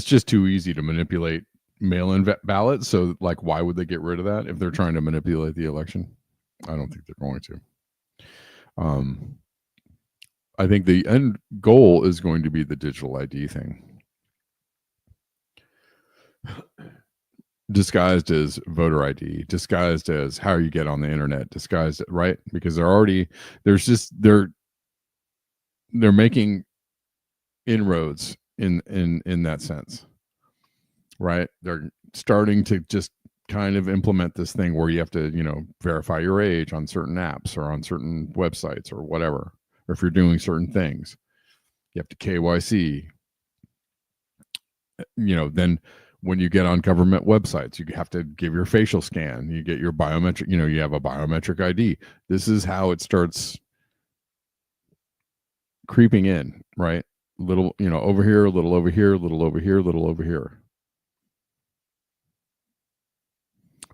just too easy to manipulate mail-in ballots. So why would they get rid of that if they're trying to manipulate the election? I don't think they're going to. I think the end goal is going to be the digital ID thing, disguised as voter ID, disguised as how you get on the internet, disguised, right? Because they're making inroads in that sense, right? They're starting to just kind of implement this thing where you have to verify your age on certain apps or on certain websites or whatever, or if you're doing certain things you have to KYC. Then when you get on government websites, you have to give your facial scan, you get your biometric, you have a biometric ID. This is how it starts creeping in, right? Little over here, a little over here, a little over here, a little over here.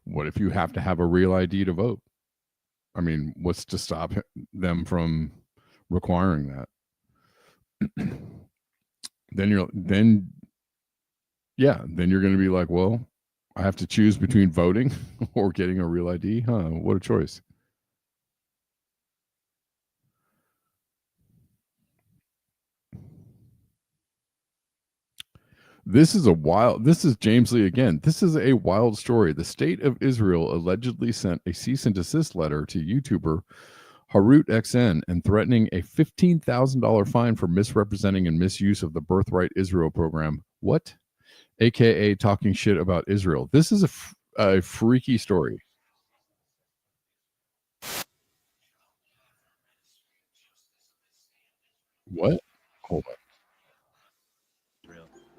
What if you have to have a real ID to vote? I mean, what's to stop them from requiring that? then you're going to be like, well, I have to choose between voting or getting a real ID. What a choice. This is James Lee again. This is a wild story. The state of Israel allegedly sent a cease and desist letter to YouTuber Harut XN and threatening a $15,000 fine for misrepresenting and misuse of the Birthright Israel program. What? AKA talking shit about Israel. This is a freaky story. What? Hold on.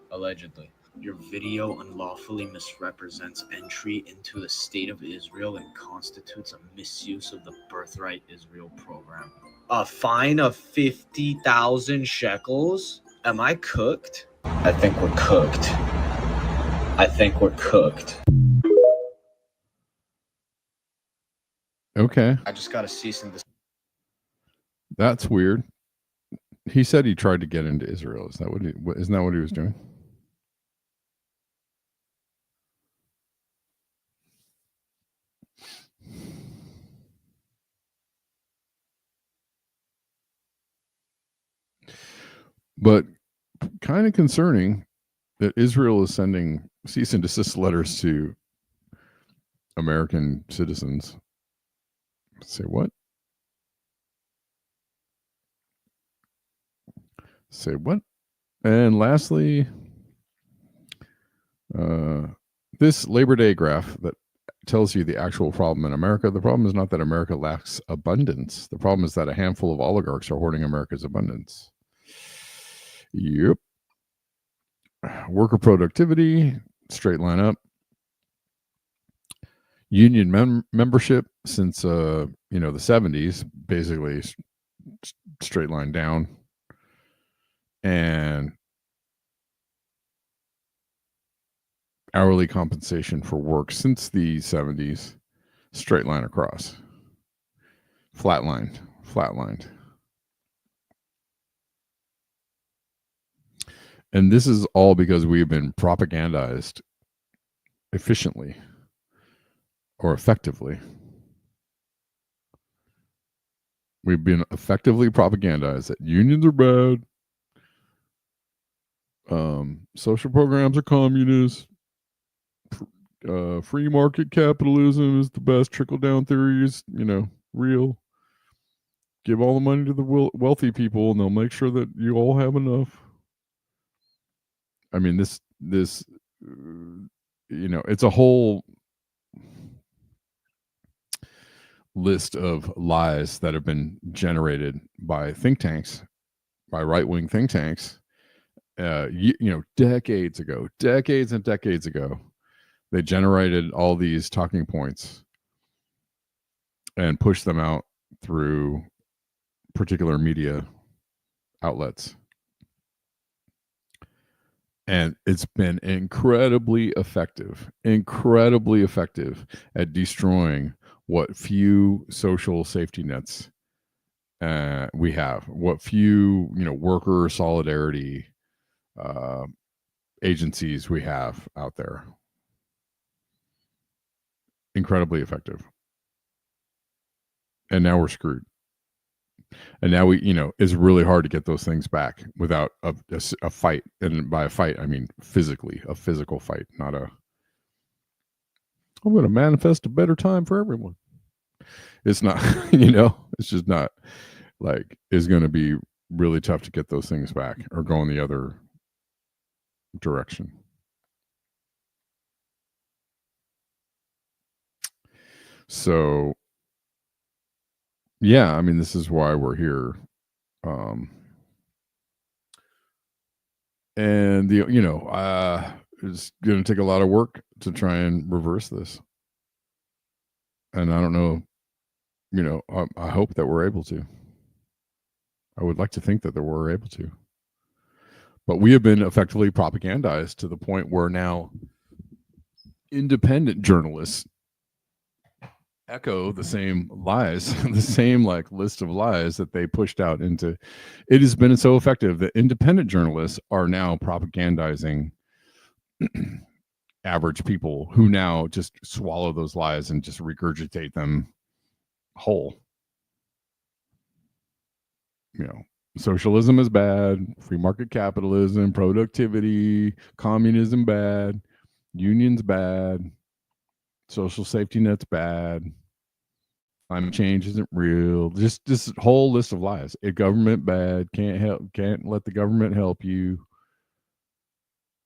Allegedly, your video unlawfully misrepresents entry into the state of Israel and constitutes a misuse of the Birthright Israel program. A fine of 50,000 shekels? Am I cooked? I think we're cooked. Okay. I just got a cease and desist. That's weird. He said he tried to get into Israel. Isn't that what he was doing? But kind of concerning that Israel is sending cease and desist letters to American citizens. Say what? Say what? And lastly, this Labor Day graph that tells you the actual problem in America. The problem is not that America lacks abundance. The problem is that a handful of oligarchs are hoarding America's abundance. Yep. Worker productivity, straight line up. Union membership since the 70s, basically straight line down. And hourly compensation for work since the 70s, straight line across. Flatlined. And this is all because we've been propagandized efficiently or effectively. We've been effectively propagandized that unions are bad. Social programs are communist. Free market capitalism is the best. Trickle down theory is, real. Give all the money to the wealthy people, and they'll make sure that you all have enough. I mean, this, it's a whole list of lies that have been generated by think tanks, by right-wing think tanks. Decades and decades ago, they generated all these talking points and pushed them out through particular media outlets. And it's been incredibly effective at destroying what few social safety nets we have, what few, worker solidarity agencies we have out there. Incredibly effective. And now we're screwed. And now it's really hard to get those things back without a fight. And by a fight, I mean physically, a physical fight, not I'm going to manifest a better time for everyone. It's not, it's just not it's going to be really tough to get those things back or go in the other direction. So, yeah, I mean, this is why we're here. And it's going to take a lot of work to try and reverse this. And I don't know, I hope that we're able to. I would like to think that we're able to. But we have been effectively propagandized to the point where now independent journalists echo the same lies, the same list of lies that they pushed out into. It has been so effective that independent journalists are now propagandizing average people who now just swallow those lies and just regurgitate them whole. Socialism is bad, free market capitalism, productivity, communism bad, unions bad, social safety net's bad, climate change isn't real. Just this whole list of lies. A government bad, can't let the government help you.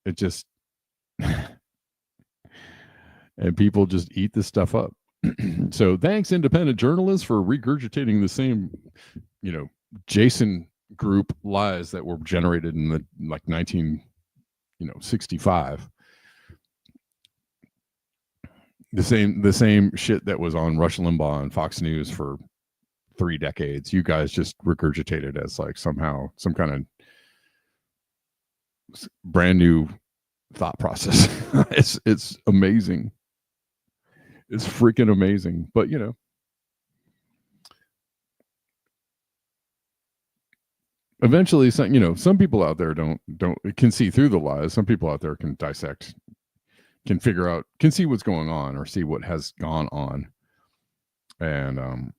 It just and people just eat this stuff up. So thanks, independent journalists, for regurgitating the same, Jason group lies that were generated in the 1965. The same shit that was on Rush Limbaugh and Fox News for 3 decades. You guys just regurgitated as somehow some kind of brand new thought process. It's amazing. It's freaking amazing. But eventually some people out there don't can see through the lies. Some people out there can dissect, can figure out, can see what's going on or see what has gone on. And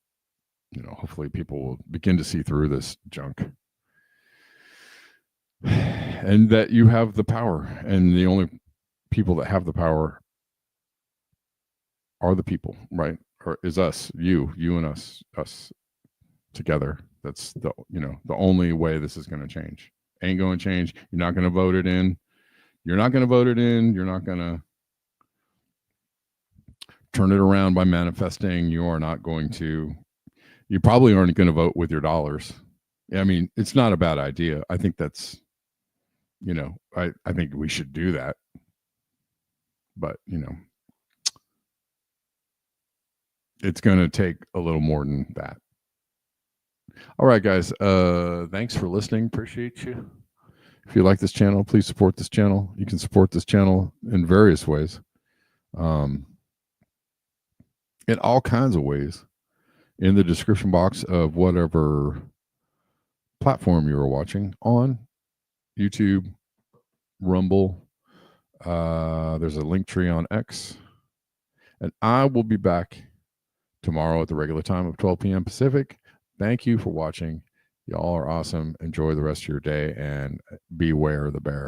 hopefully people will begin to see through this junk. And that you have the power, and the only people that have the power are the people, right? Or is us, you and us together. That's the only way this is going to change. Ain't going to change. You're not going to vote it in. You're not going to vote it in. You're not going to turn it around by manifesting. You probably aren't going to vote with your dollars. I mean, it's not a bad idea. I think that's, I think we should do that. But, it's going to take a little more than that. All right, guys. Thanks for listening. Appreciate you. If you like this channel, please support this channel. You can support this channel in various ways. In all kinds of ways. In the description box of whatever platform you are watching on. YouTube, Rumble. There's a link tree on X. And I will be back tomorrow at the regular time of 12 p.m. Pacific. Thank you for watching. Y'all are awesome. Enjoy the rest of your day and beware the bear.